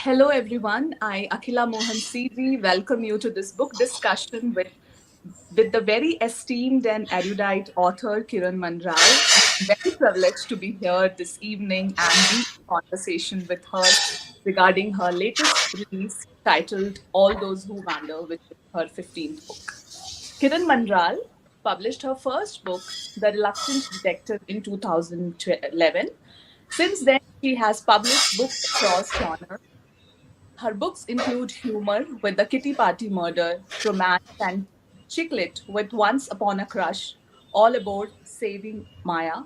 Hello, everyone. I, Akhila Mohan CG, welcome you to this book discussion with the very esteemed and erudite author Kiran Manral. I'm very privileged to be here this evening and be in conversation with her regarding her latest release titled All Those Who Wander, which is her 15th book. Kiran Manral published her first book, The Reluctant Detective, in 2011. Since then, she has published books across genres. Her books include humor with The Kitty Party Murder, romance, and chick lit with Once Upon a Crush, All Aboard Saving Maya,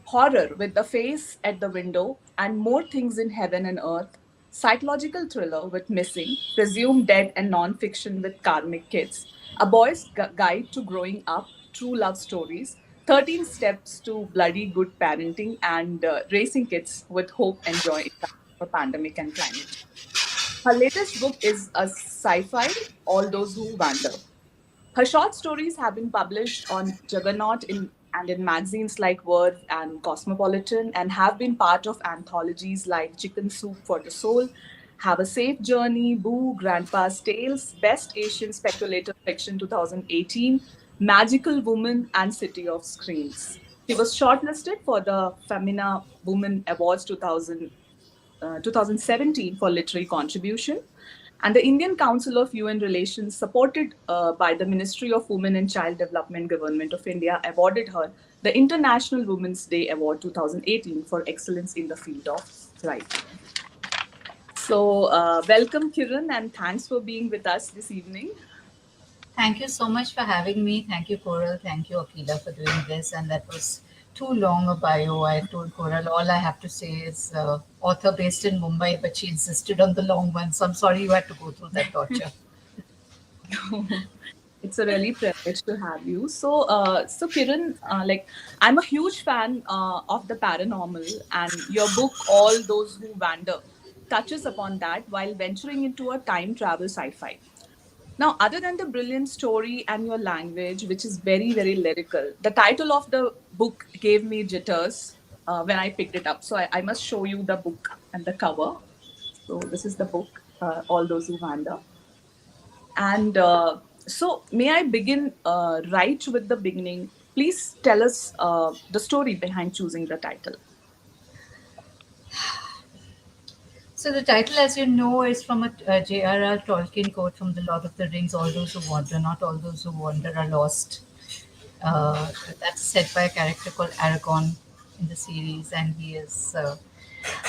horror with The Face at the Window, and More Things in Heaven and Earth, psychological thriller with Missing, Presumed Dead and Non-Fiction with Karmic Kids, A Boy's Guide to Growing Up, True Love Stories, 13 Steps to Bloody Good Parenting, and Racing Kids with Hope and Joy in Times of a Pandemic and Climate Change. Her latest book is a sci fi, All Those Who Wander. Her short stories have been published on Juggernaut and in magazines like Verve and Cosmopolitan and have been part of anthologies like Chicken Soup for the Soul, Have a Safe Journey, Boo, Grandpa's Tales, Best Asian Speculative Fiction 2018, Magical Woman, and City of Screams. She was shortlisted for the Femina Women Awards 2017 for literary contribution. And the Indian Council of UN Relations, supported by the Ministry of Women and Child Development, Government of India, awarded her the International Women's Day Award 2018 for excellence in the field of writing. So, welcome, Kiran, and thanks for being with us this evening. Thank you so much for having me. Thank you, Coral. Thank you, Akila, for doing this. And that was too long a bio. I told Coral all I have to say is author based in Mumbai, but she insisted on the long one. So I'm sorry you had to go through that torture. It's a really privilege to have you. So Kiran, I'm a huge fan of the paranormal, and your book, All Those Who Wander, touches upon that while venturing into a time travel sci-fi. Now, other than the brilliant story and your language, which is very, very lyrical, the title of the book gave me jitters when I picked it up. So I must show you the book and the cover. So this is the book, All Those Who Wander. And may I begin right with the beginning? Please tell us the story behind choosing the title. So the title, as you know, is from a J.R.R. Tolkien quote from The Lord of the Rings, all those who wander, not all those who wander are lost. That's said by a character called Aragorn in the series, and he is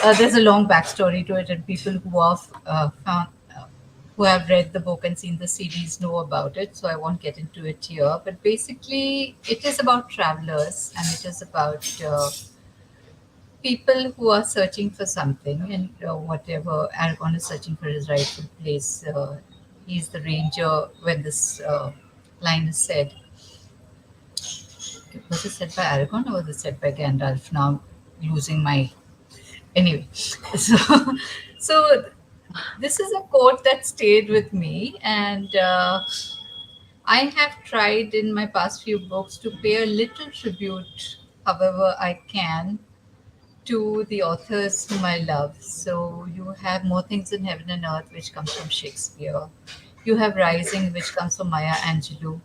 there's a long backstory to it, and people who have read the book and seen the series know about it. So I won't get into it here. But basically, it is about travelers, and it is about people who are searching for something, and whatever Aragorn is searching for his rightful place. He's the ranger when this line is said. Was it said by Aragorn or was it said by Gandalf? Now I'm losing my anyway. So so this is a quote that stayed with me, and I have tried in my past few books to pay a little tribute, however I can, to the authors whom I love. So you have More Things in Heaven and Earth, which comes from Shakespeare. You have Rising, which comes from Maya Angelou.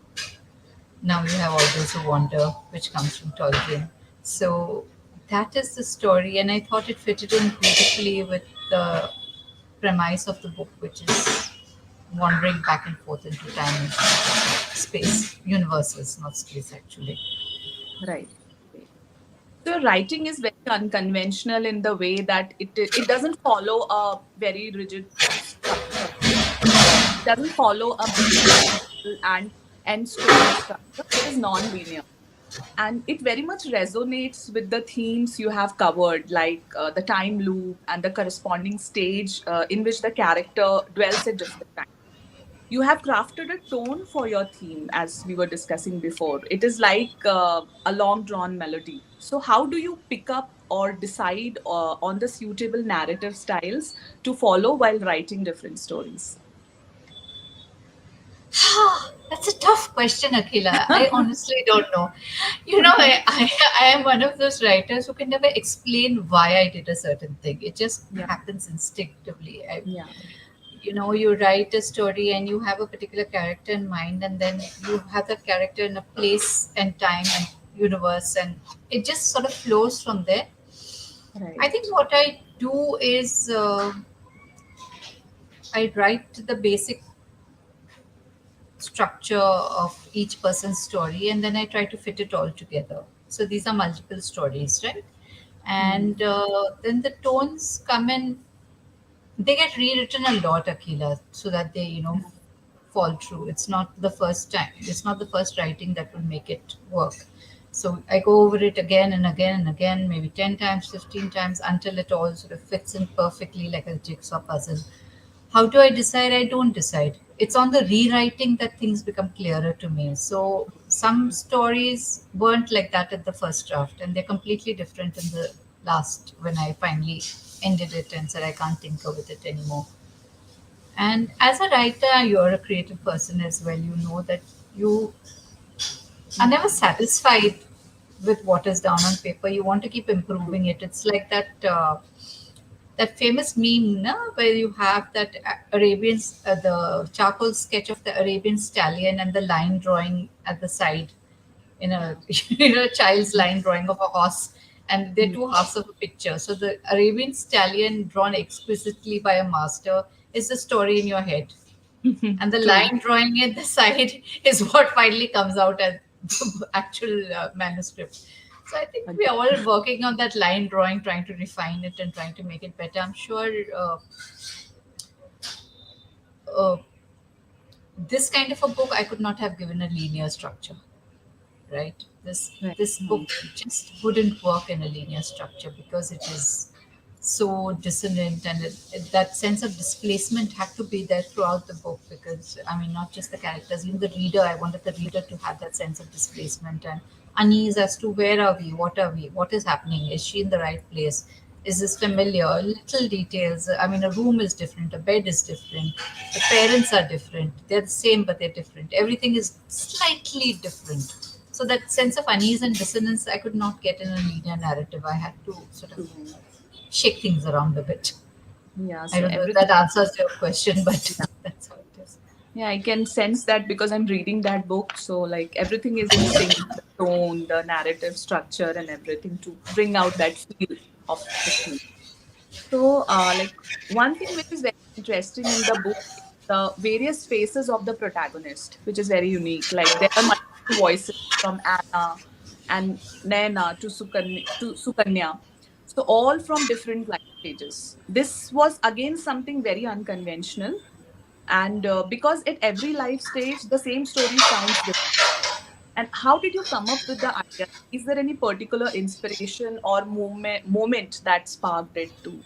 Now you have All Those Who Wander, which comes from Tolkien. So that is the story, and I thought it fitted in beautifully with the premise of the book, which is wandering back and forth into time and space, universes, not space actually. Right. So writing is very unconventional in the way that it doesn't follow a very rigid structure. It doesn't follow a beginning, middle, and end story structure. It is non-linear. And it very much resonates with the themes you have covered, like the time loop and the corresponding stage in which the character dwells at different times. You have crafted a tone for your theme, as we were discussing before. It is like a long drawn melody. So, how do you pick up or decide on the suitable narrative styles to follow while writing different stories? That's a tough question, Akhila. I honestly don't know. I am one of those writers who can never explain why I did a certain thing. It just Yeah, happens instinctively. yeah, You write a story and you have a particular character in mind, and then you have that character in a place and time and universe, and it just sort of flows from there. I think right. what I do is I write the basic structure of each person's story, and then I try to fit it all together. So these are multiple stories, right? Hmm. And then the tones come in, they get rewritten a lot, Akila, so that they fall true. It's not the first time, it's not the first writing that will make it work. So I go over it again and again and again, maybe 10 times, 15 times, until it all sort of fits in perfectly like a jigsaw puzzle. How do I decide? I don't decide. It's on the rewriting that things become clearer to me. So some stories weren't like that at the first draft, and they're completely different in the last when I finally ended it and said I can't tinker with it anymore. And as a writer, you're a creative person as well. You know that you are never Yeah. satisfied with what is down on paper. You want to keep improving it. It's like that famous meme, na, where you have that the charcoal sketch of the Arabian stallion and the line drawing at the side in a Yeah. child's line drawing of a horse, and they're two halves of a picture. So the Arabian stallion drawn exquisitely by a master is the story in your head, and the True. line drawing at the side is what finally comes out as the actual manuscript. So I think we are all working on that line drawing, trying to refine it and trying to make it better. I'm sure uh, this kind of a book I could not have given a linear structure, right? Right. This Hmm. book just wouldn't work in a linear structure because it is so dissonant, and that sense of displacement had to be there throughout the book, because I mean, not just the characters, even the reader. I wanted the reader to have that sense of displacement and unease as to where are we, what is happening, is she in the right place, is this familiar, little details. I mean, a room is different, a bed is different, the parents are different, they're the same but they're different, everything is slightly different. So that sense of unease and dissonance I could not get in a linear narrative. I had to sort of True. shake things around a bit. Yeah. I So don't know if everything. that answers your question, but Yeah. that's how it is. Yeah, I can sense that because I'm reading that book. So, like, everything is in sync, the tone, the narrative structure, and everything to bring out that feel of the scene. So, like, one thing which is very interesting in the book is the various faces of the protagonist, which is very unique. Like, there are multiple voices from Anna and Naina to Sukanya. So, all from different life stages. This was again something very unconventional, and because at every life stage the same story sounds different. And how did you come up with the idea? Is there any particular inspiration or moment that sparked it to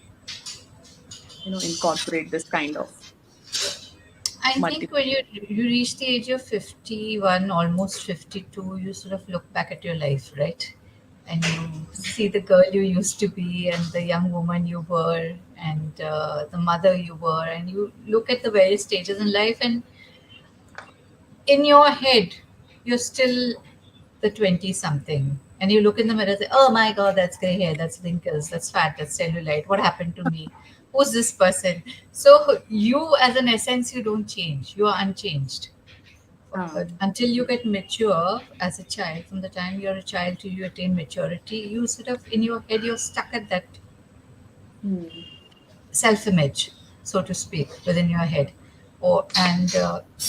incorporate this kind of I think multiple? when you reach the age of 51, almost 52, you sort of look back at your life, right? And you see the girl you used to be, and the young woman you were, and the mother you were, and you look at the various stages in life, and in your head, you're still the 20 something, and you look in the mirror and say, oh my god, that's gray hair, that's wrinkles, that's fat, that's cellulite, what happened to me, who's this person? So you, as an essence, you don't change, you are unchanged. But Um, until you get mature as a child, from the time you're a child till you attain maturity, you sort of, in your head, you're stuck at that hmm, self-image, so to speak, within your head. And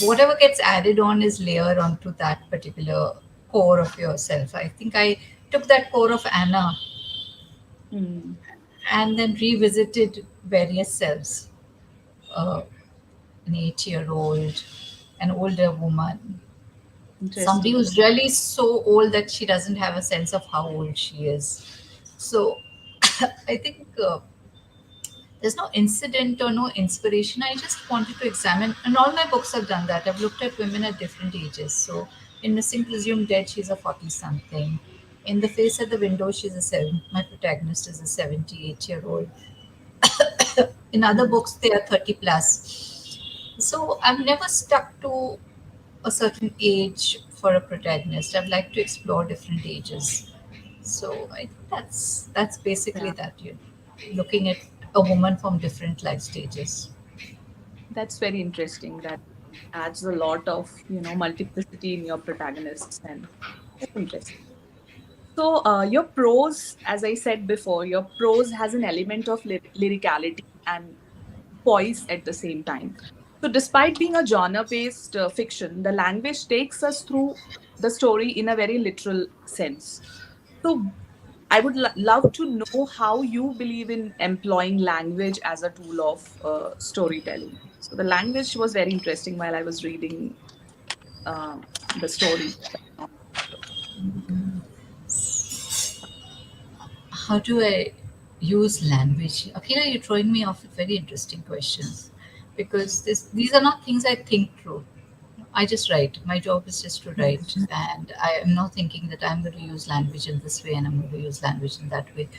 whatever gets added on is layered onto that particular core of yourself. I think I took that core of Anna hmm, and then revisited various selves. Uh, an 8-year old, an older woman, somebody interesting. who's really so old that she doesn't have a sense of how old she is. So I think there's no incident or no inspiration. I just wanted to examine, and all my books have done that. I've looked at women at different ages. So in Missing Presumed Dead, she's a 40 something. In The Face at the Window, she's a seven. My protagonist is a 78-year-old. In other books, they are 30 plus. So I'm never stuck to. a certain age for a protagonist. I'd like to explore different ages. So I think that's basically Yeah, that. You looking at a woman from different life stages. that's very interesting. That adds a lot of, multiplicity in your protagonists, and that's interesting. So, your prose, as I said before, your prose has an element of lyricality and poise at the same time. So, despite being a genre based fiction, the language takes us through the story in a very literal sense. So, I would love to know how you believe in employing language as a tool of storytelling. So, the language was very interesting while I was reading the story. How do I use language? Akira, you're throwing me off with very interesting questions because these are not things I think through. I just write. My job is just to write, and I am not thinking that I'm going to use language in this way and I'm going to use language in that way.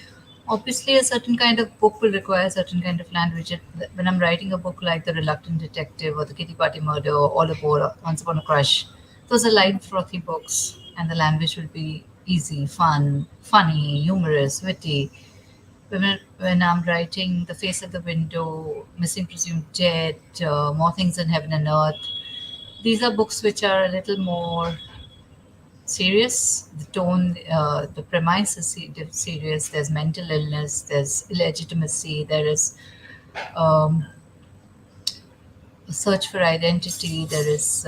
Obviously, a certain kind of book will require a certain kind of language. When I'm writing a book like The Reluctant Detective or The Kitty Party Murder or All Aboard or Once Upon a Crush, those are light, frothy books, and the language will be easy, fun, funny, humorous, witty. When I'm writing The Face at the Window, Missing Presumed Dead, More Things in Heaven and Earth, these are books which are a little more serious. The tone, the premise is serious. There's mental illness, there's illegitimacy, there is um, a search for identity, there is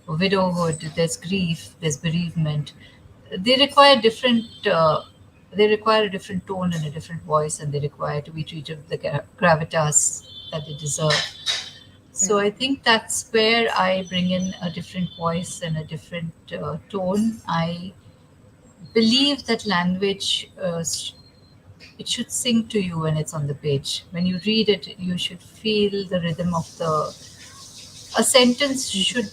widowhood, there's grief, there's bereavement. They require different. They require a different tone and a different voice, and they require to be treated with the gravitas that they deserve. So Yeah. I think that's where I bring in a different voice and a different tone. I believe that language it should sing to you when it's on the page. When you read it, you should feel the rhythm of the. A sentence should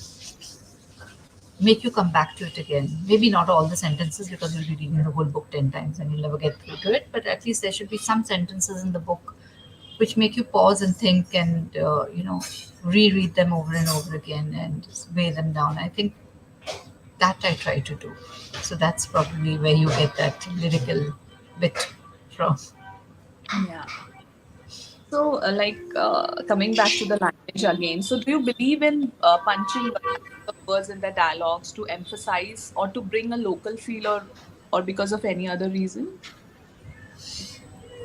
make you come back to it again. Maybe not all the sentences because you'll be reading the whole book 10 times and you'll never get through to it. But at least there should be some sentences in the book which make you pause and think and reread them over and over again and just weigh them down. I think that I try to do. So that's probably where you get that lyrical bit from. Yeah. So, coming back to the language again, so do you believe in punching the words in the dialogues to emphasize or to bring a local feel, or because of any other reason?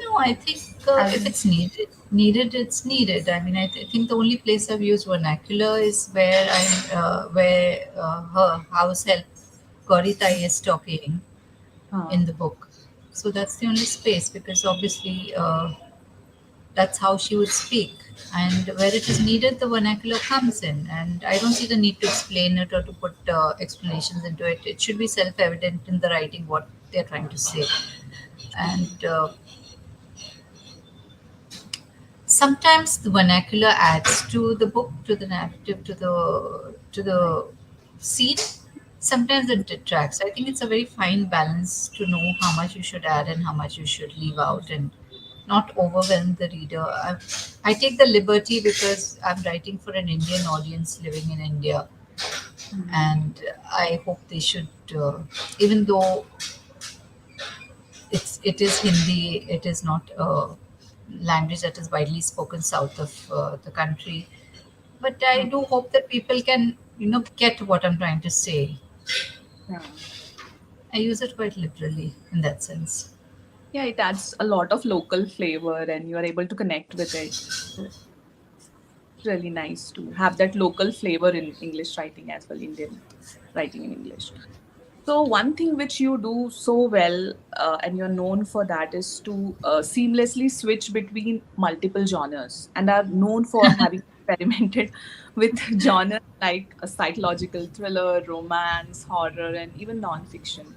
No, I think if And it's needed, it's needed. I mean, I think the only place I've used vernacular is where her house help Goritai is talking in the book. So that's the only space because obviously that's how she would speak. And where it is needed, the vernacular comes in. And I don't see the need to explain it or to put explanations into it. It should be self evident in the writing what they're trying to say. And sometimes the vernacular adds to the book, to the narrative, right. to the scene. Sometimes it detracts. I think it's a very fine balance to know how much you should add and how much you should leave out and not overwhelm the reader. I take the liberty because I'm writing for an Indian audience living in India, and I hope they should, even though it is Hindi, it is not a language that is widely spoken south of the country. But I do hope that people can, get what I'm trying to say. Yeah. I use it quite literally in that sense. Yeah, it adds a lot of local flavor and you are able to connect with it. So it's really nice to have that local flavor in English writing as well, Indian writing in English. So one thing which you do so well, and you're known for that, is to seamlessly switch between multiple genres, and are known for having experimented with genres like a psychological thriller, romance, horror, and even non-fiction.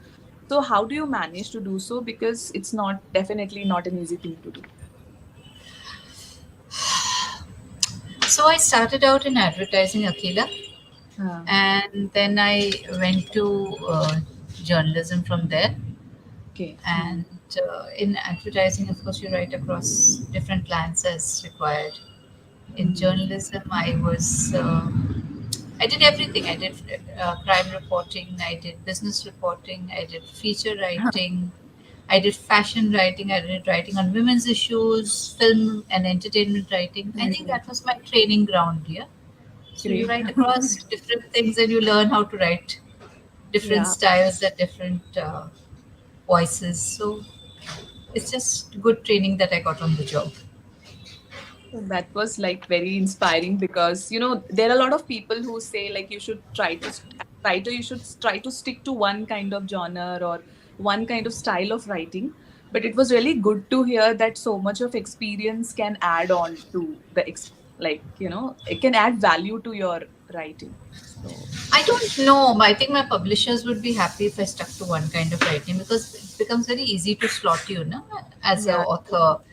So how do you manage to do so? Because it's not definitely not an easy thing to do. So I started out in advertising, Akila, Uh, and then I went to journalism from there. okay. And in advertising, of course, you write across different clients as required. In Mm. journalism, I was I did everything. I did crime reporting, I did business reporting, I did feature writing, I did fashion writing, I did writing on women's issues, film and entertainment writing. I think Mm, that was my training ground, yeah. So you great. write across different things and you learn how to write different Yeah. styles and different voices. So it's just good training that I got on the job. So that was like very inspiring because there are a lot of people who say like you should try to writer you should try to stick to one kind of genre or one kind of style of writing. But it was really good to hear that so much of experience can add on to like it can add value to your writing. So I don't know. I think my publishers would be happy if I stuck to one kind of writing because it becomes very easy to slot you, no? As an yeah, author.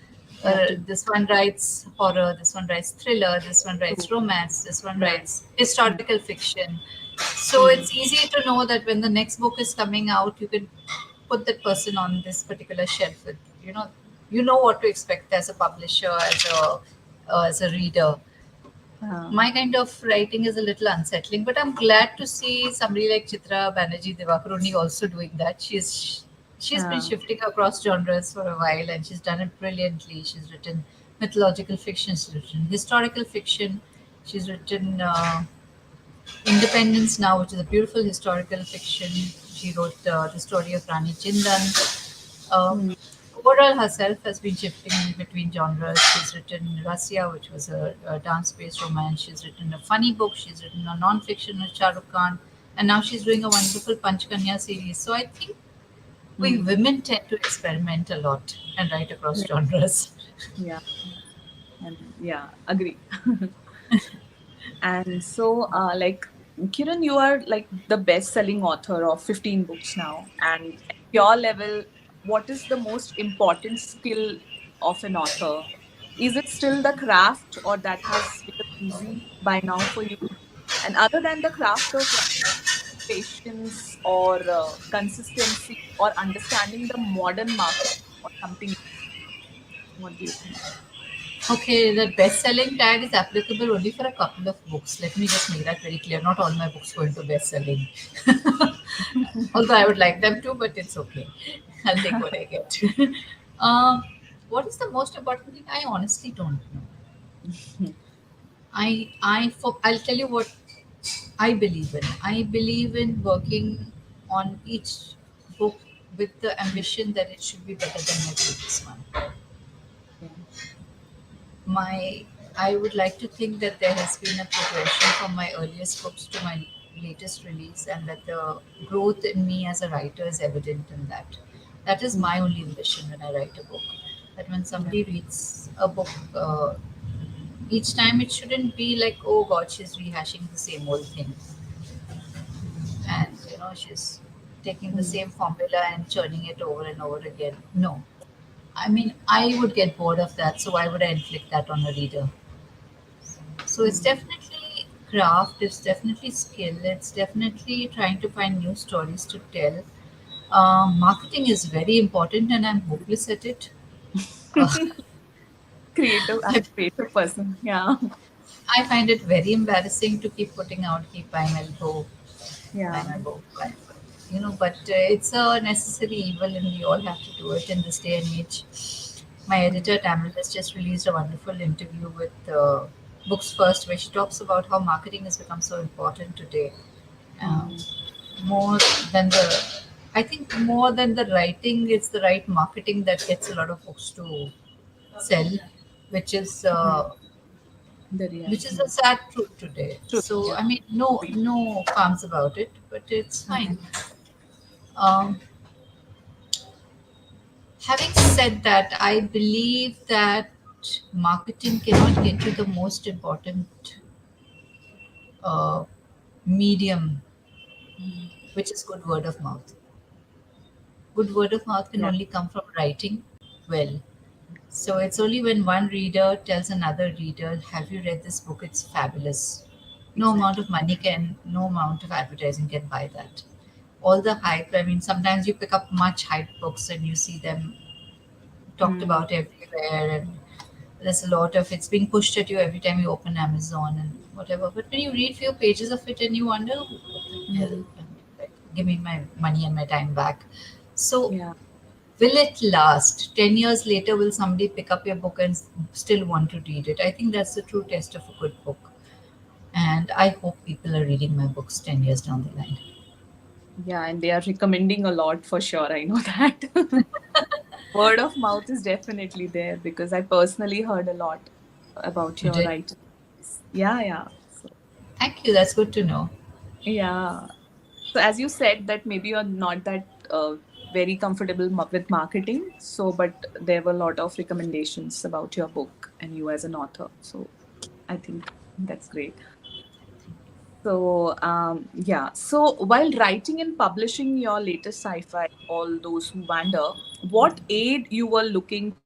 you have to This one writes horror, this one writes thriller, this one do writes romance, this one right. writes Yeah. historical fiction. So Hmm. it's easy to know that when the next book is coming out, you can put that person on this particular shelf. With, you know what to expect as a publisher, as a reader. Uh, My kind of writing is a little unsettling, but I'm glad to see somebody like Chitra Banerjee Divakaruni also doing that. She's been uh, shifting across genres for a while, and she's done it brilliantly. She's written mythological fiction, she's written historical fiction, she's written Independence Now, which is a beautiful historical fiction. She wrote the story of Rani Chindan. hmm. Overall, herself has been shifting between genres. She's written Rasya, which was a dance-based romance. She's written a funny book. She's written a non-fiction with Shah Rukh Khan, and now she's doing a wonderful Panchkanya series. So I think we Hmm. women tend to experiment a lot and write across Yeah, genres. yeah, and yeah, agree. And so, like, Kiran, you are like the best-selling author of 15 books now. And at your level, what is the most important skill of an author? Is it still the craft, or that has become easy by now for you? And other than the craft of patience or consistency or understanding the modern market or something, what do you think? Okay, the best-selling tag is applicable only for a couple of books. Let me just make that very clear. Not all my books go into best-selling. Although I would like them to, but it's okay. I'll take what I get. um, what is the most important thing? I honestly don't know. I'll tell you what I believe in. I believe in working on each book with the ambition that it should be better than my previous one. Yeah. My I would like to think that there has been a progression from my earliest books to my latest release, and that the growth in me as a writer is evident in that. That is Mm. my only ambition when I write a book. That when Yeah. somebody reads a book, each time it shouldn't be like, oh God, she's rehashing the same old thing, and she's taking the Mm. same formula and churning it over and over again. No, I mean I would get bored of that, so why would I inflict that on a reader? So it's Mm. definitely craft, it's definitely skill, it's definitely trying to find new stories to tell. Marketing is very important, and I'm hopeless at it. Uh, Creative, I'm a I, creative person. Yeah. I find it very embarrassing to keep putting out, keep buying my book, buy Yeah. my book, but it's a necessary evil, and we all have to do it in this day and age. My Mm. editor Tamil has just released a wonderful interview with Books First, where she talks about how marketing has become so important today. Um, Mm. more than I think more than the writing, it's the right marketing that gets a lot of books to sell, which is Mm. uh, The which is reality. a sad truth today. True. So Yeah. I mean, no qualms about it, but it's fine. Mm. Um, Having said that, I believe that marketing cannot get you the most important uh, medium, Mm. which is good word of mouth. Good word of mouth can Yeah. only come from writing well. So it's only when one reader tells another reader, "Have you read this book? It's fabulous." No amount Exactly. of money can, no amount of advertising can buy that. All the hype, I mean, sometimes you pick up much hyped books and you see them talked Mm. about everywhere, There's a lot of it's being pushed at you every time you open Amazon and whatever. But when you read few pages of it and you wonder, what the hell? Mm. Like, give me my money and my time back. So, Yeah. will it last? 10 years later, will somebody pick up your book and still want to read it? I think that's the true test of a good book. And I hope people are reading my books 10 years down the line. Yeah, and they are recommending a lot for sure. I know that. Word of mouth is definitely there because I personally heard a lot about You your did. writing. Yeah, yeah. So, Thank you. That's good to know. yeah. So, as you said, that maybe you're not that very comfortable with marketing. So, but there were a lot of recommendations about your book and you as an author. So, I think that's great. So, yeah. So, while writing and publishing your latest sci-fi, All Those Who Wander, what aid you were looking for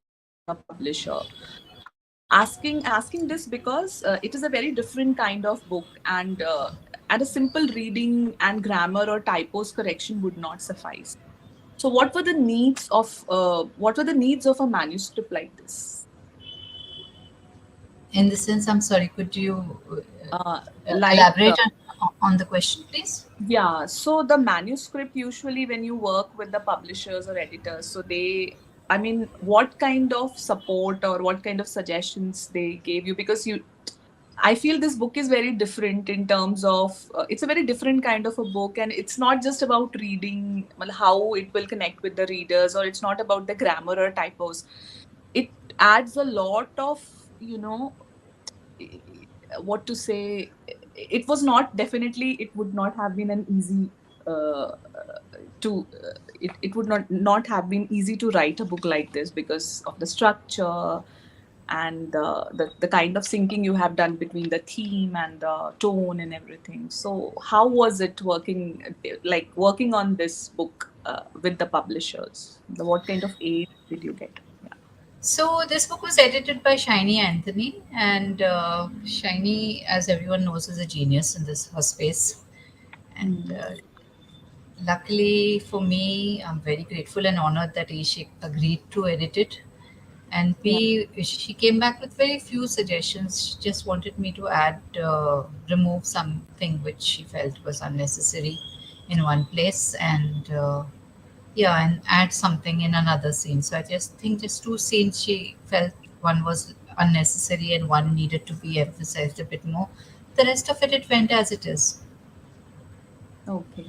in a publisher? Asking this because it is a very different kind of book, and a simple reading and grammar or typos correction would not suffice. So, what were the needs of a manuscript like this? In the sense, I'm sorry, could you Uh, like elaborate on the question, please? Yeah, so the manuscript usually when you work with the publishers or editors, so I mean, what kind of support or what kind of suggestions they gave you? Because I feel this book is very different in terms of it's a very different kind of a book, and it's not just about reading, well, how it will connect with the readers, or it's not about the grammar or typos. It adds a lot of, you know, what to say. It was not, definitely it would not have been an easy to it would not have been easy to write a book like this because of the structure and the kind of syncing you have done between the theme and the tone and everything. So how was it working on this book with the publishers? What kind of aid did you get? Yeah. So this book was edited by Shiny Anthony, and Shiny, as everyone knows, is a genius in this her space. And Hmm. luckily for me, I'm very grateful and honored that A, she agreed to edit it, and Yeah. B, she came back with very few suggestions. She just wanted me to remove something which she felt was unnecessary in one place, and yeah, and add something in another scene. So I just think just two scenes she felt one was unnecessary and one needed to be emphasized a bit more. The rest of it, it went as it is. Okay.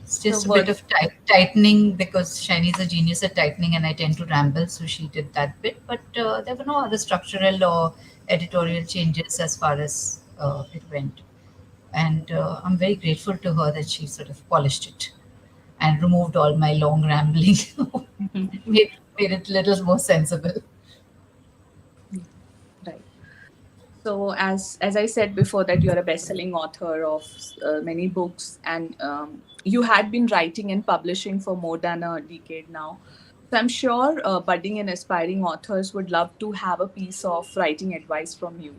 It's So just a bit what? of tightening because Shiny's a genius at tightening and I tend to ramble, so she did that bit. But there were no other structural or editorial changes as far as it went. And I'm very grateful to her that she sort of polished it and removed all my long rambling, made it a little more sensible. Right. So, as I said before, that you're a best-selling author of many books, and you had been writing and publishing for more than a decade now. So, I'm sure budding and aspiring authors would love to have a piece of writing advice from you.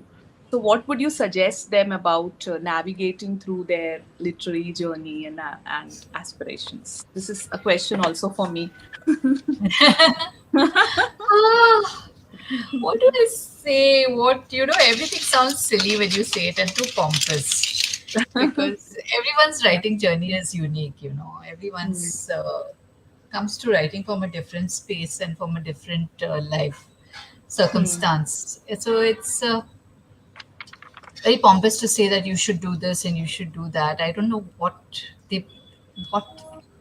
So, what would you suggest them about navigating through their literary journey and aspirations? This is a question also for me. Ah, what do I say? Everything sounds silly when you say it and too pompous because everyone's Yeah. writing journey is unique, Hmm. Everyone's comes to writing from a different space and from a different life Hmm. circumstance. So it's very pompous to say that you should do this and you should do that. I don't know what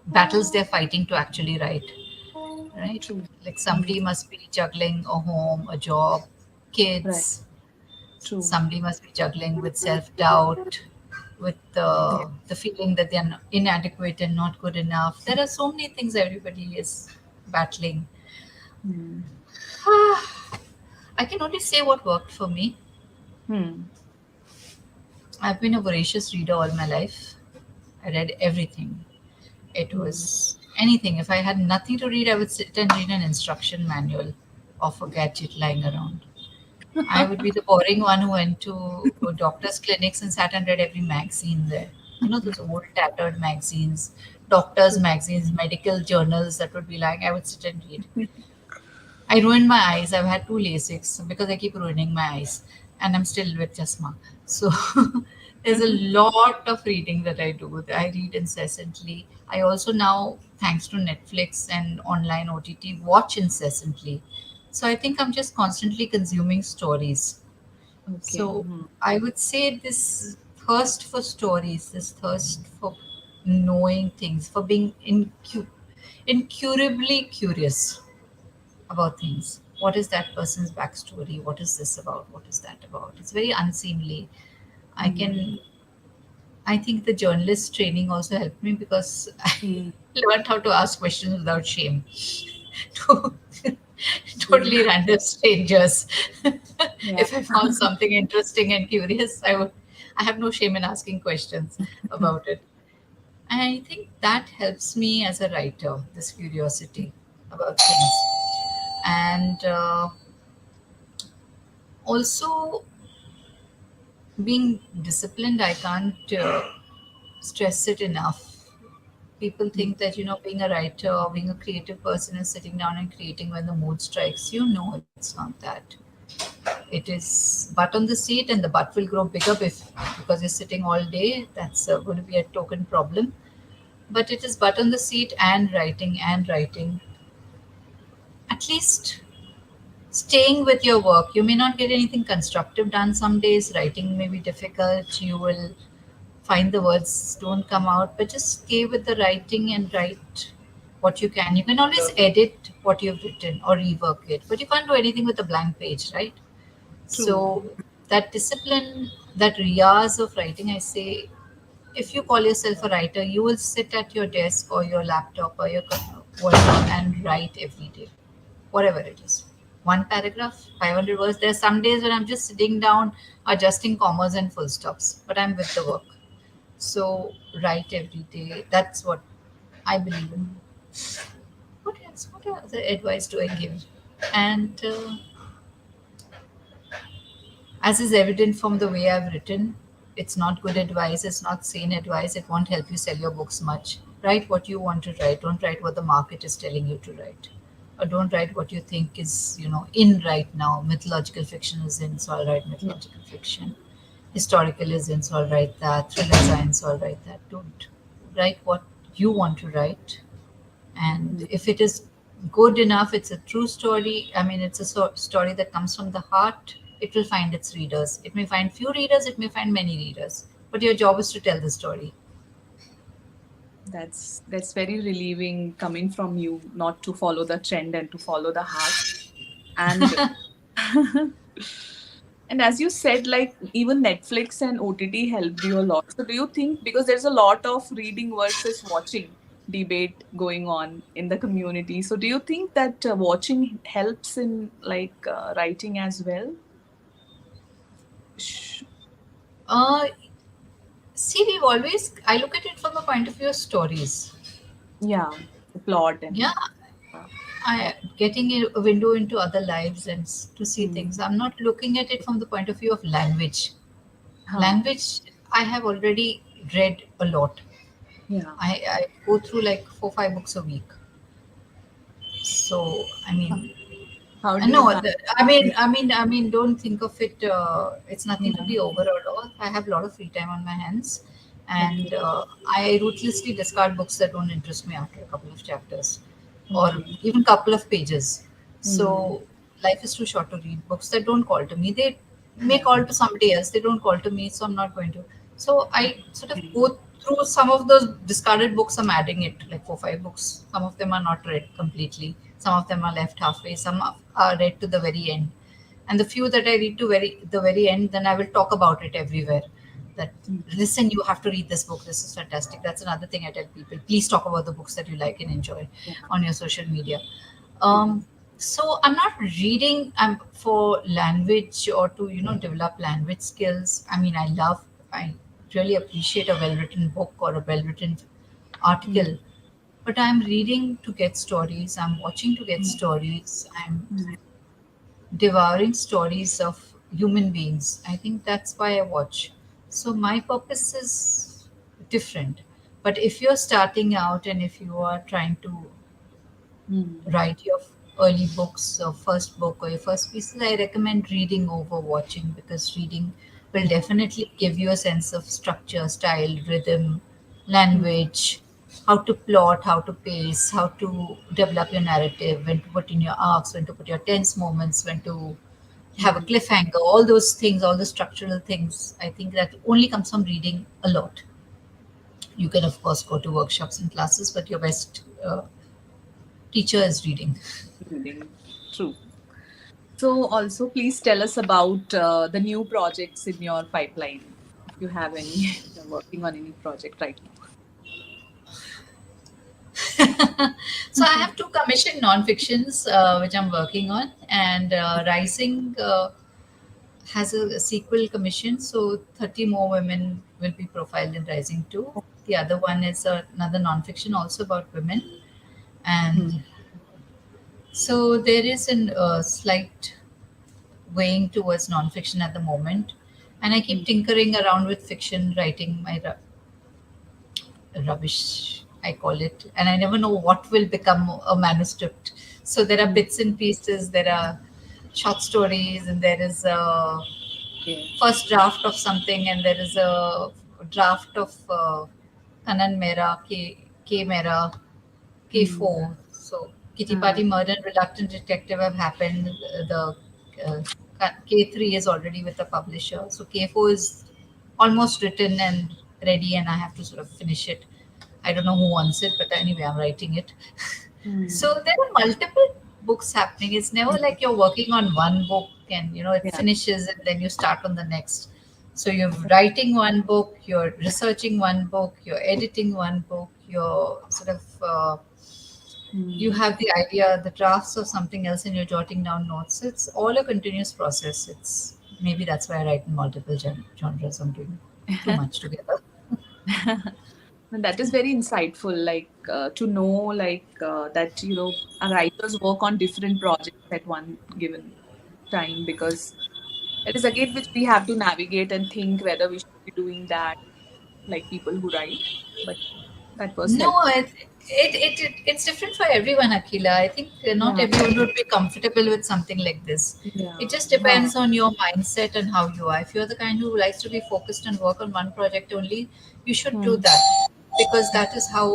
battles they're fighting to actually write, right? True. Like Hmm. somebody must be juggling a home, a job, Right. kids. True. Somebody must be juggling with self-doubt, with Yeah. the feeling that they're inadequate and not good enough. There are so many things everybody is battling. Hmm. I can only say what worked for me. Hmm. I've been a voracious reader all my life. I read everything. It Hmm. was anything. If I had nothing to read, I would sit and read an instruction manual of a gadget lying around. I would be the boring one who went to doctors' clinics and sat and read every magazine there. Those old tattered magazines, doctors' True. magazines, medical journals that would be lying. I would sit and read. I ruined my eyes. I've had two LASIKs because I keep ruining my eyes, and I'm still with Chasma. So there's a lot of reading that I do. I read incessantly. I also now, thanks to Netflix and online OTT, watch incessantly. So I think I'm just constantly consuming stories. Okay. So I would say this thirst for stories, this thirst for knowing things, for being incurably curious about things. What is that person's backstory? What is this about? What is that about? It's very unseemly. I Mm. can. I think the journalist training also helped me because I Mm. learned how to ask questions without shame to Yeah. totally random strangers. Yeah. If I found something interesting and curious, I would. I have no shame in asking questions about it. And I think that helps me as a writer, this curiosity about things. And also being disciplined, I can't stress it enough. People think that, being a writer or being a creative person is sitting down and creating when the mood strikes you. No, it's not that. It is butt on the seat, and the butt will grow bigger because you're sitting all day. That's going to be a token problem. But it is butt on the seat and writing and writing. At least staying with your work. You may not get anything constructive done some days. Writing may be difficult. You will find the words don't come out, but just stay with the writing and write what you can. You can always edit what you've written or rework it, but you can't do anything with a blank page, right? True. So that discipline, that riyaz of writing, I say, if you call yourself a writer, you will sit at your desk or your laptop or your whatever and write every day, whatever it is. One paragraph, 500 words. There are some days when I'm just sitting down, adjusting commas and full stops, but I'm with the work. So write every day. That's what I believe in. What else? What other advice do I give? And as is evident from the way I've written, it's not good advice. It's not sane advice. It won't help you sell your books much. Write what you want to write. Don't write what the market is telling you to write. Or don't write what you think is, in right now. Mythological fiction is in, so I'll write Yeah. mythological fiction. Historical is in, so I'll write that. Thriller science, so I'll write that. Don't write what you want to write. And Mm. if it is good enough, it's a true story. I mean, it's a story that comes from the heart. It will find its readers. It may find few readers, it may find many readers, but your job is to tell the story. That's very relieving coming from you, not to follow the trend and to follow the heart. And and as you said, like even Netflix and OTT helped you a lot. So do you think, because there's a lot of reading versus watching debate going on in the community, so do you think that watching helps in like writing as well? Sh- uh See, I look at it from the point of view of stories. yeah, the plot Yeah, and I, I getting a window into other lives and to see hmm, things. I'm not looking at it from the point of view of language. huh, Language, I have already read a lot. yeah. I go through like 4 5 books a week. So I mean, How do you no, manage? don't think of it. It's nothing to Yeah. be overawed of. I have a lot of free time on my hands, Okay. and I ruthlessly discard books that don't interest me after a couple of chapters, or Okay. even couple of pages. Hmm. So life is too short to read books that don't call to me. They may Yeah. call to somebody else. They don't call to me, so I'm not going to. So I sort of Okay. go through some of those discarded books. I'm adding it like 4 5 books. Some of them are not read completely. Some of them are left halfway. Some are read to the very end. And the few that I read to the very end, then I will talk about it everywhere. That Hmm. listen, you have to read this book. This is fantastic. That's another thing I tell people. Please talk about the books that you like and enjoy Yeah. on your social media. Hmm. So I'm not reading for language or to develop language skills. I mean, I really appreciate a well-written book or a well-written Hmm. article, but I'm reading to get stories. I'm watching to get Hmm. stories. I'm Hmm. devouring stories of human beings. I think that's why I watch. So my purpose is different. But if you're starting out and if you are trying to Hmm. write your early books or first book or your first pieces, I recommend reading over watching, because reading will Yeah. definitely give you a sense of structure, style, rhythm, Hmm. language, how to plot, how to pace, how to develop your narrative, when to put in your arcs, when to put your tense moments, when to have a Hmm. cliffhanger, all those things, all the structural things. I think that only comes from reading a lot. You can, of course, go to workshops and classes, but your best teacher is reading. Reading. True. So, also, please tell us about the new projects in your pipeline. If you have any, you're working on any project right So I have two commissioned non-fictions which I'm working on, and Rising has a sequel commission. So 30 more women will be profiled in Rising 2. The other one is another non-fiction also about women, now. and so there is a slight weighing towards non-fiction at the moment, and I keep tinkering around with fiction, writing my rubbish, I call it, and I never know what will become a manuscript. So there are Hmm. bits and pieces, there are short stories, and there is a Okay. first draft of something, and there is a draft of Kanan Mera, K Mera, Hmm. K4. So Kitty Ah. Party Murder and Reluctant Detective have happened. The K3 is already with the publisher. So K4 is almost written and ready, and I have to sort of finish it. I don't know who wants it, but anyway, I'm writing it. Hmm. So there are multiple books happening. It's never like you're working on one book and it Yeah. finishes and then you start on the next. So you're writing one book, you're researching one book, you're editing one book, you're sort of you Hmm. have the idea, the drafts of something else, and you're jotting down notes. It's all a continuous process. It's maybe that's why I write in multiple genres. I'm doing too much together. And that is very insightful, like to know, like that writers work on different projects at one given time, because it is again which we have to navigate and think whether we should be doing that, like people who write. But that was No, helpful. it's different for everyone, Akila. I think not Yeah. everyone would be comfortable with something like this. It Yeah. just depends on your mindset and how you are. If you're the kind who likes to be focused and work on one project only, you should do Hmm. that, because that is how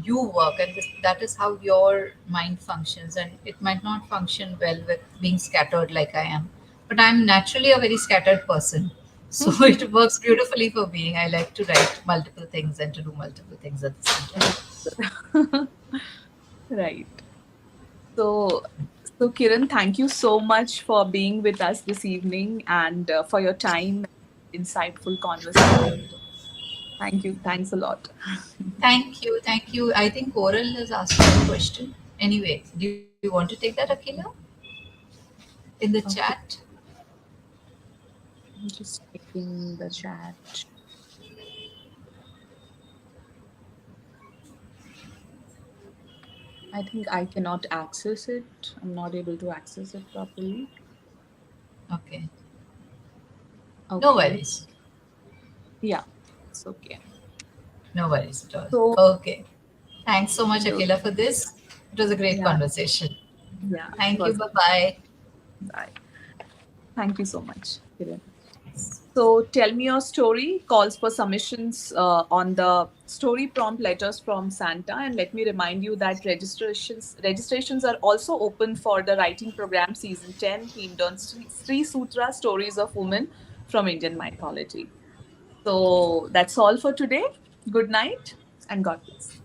you work, and that is how your mind functions. And it might not function well with being scattered like I am. But I'm naturally a very scattered person. So it works beautifully for me. I like to write multiple things and to do multiple things at the same time. Right. So, so Kiran, thank you so much for being with us this evening and for your time, insightful conversation. Thank you. Thanks a lot. Thank you. Thank you. I think Coral has asked you a question. Anyway, do you want to take that, Akila, in the Okay, chat? I'm just checking the chat. I think I cannot access it. I'm not able to access it properly. Okay. No Okay. worries. Yeah, it's okay. No worries at all. So, Okay. Thanks so much, so Akila, for this. It was a great yeah, conversation. yeah, it Thank you. was. Bye bye. Bye. Thank you so much, Kiran. So tell me your story. Calls for submissions on the story prompt letters from Santa, and let me remind you that registrations are also open for the writing program season 10 themed on Sri Sutra stories of women from Indian mythology. So that's all for today. Good night and God bless.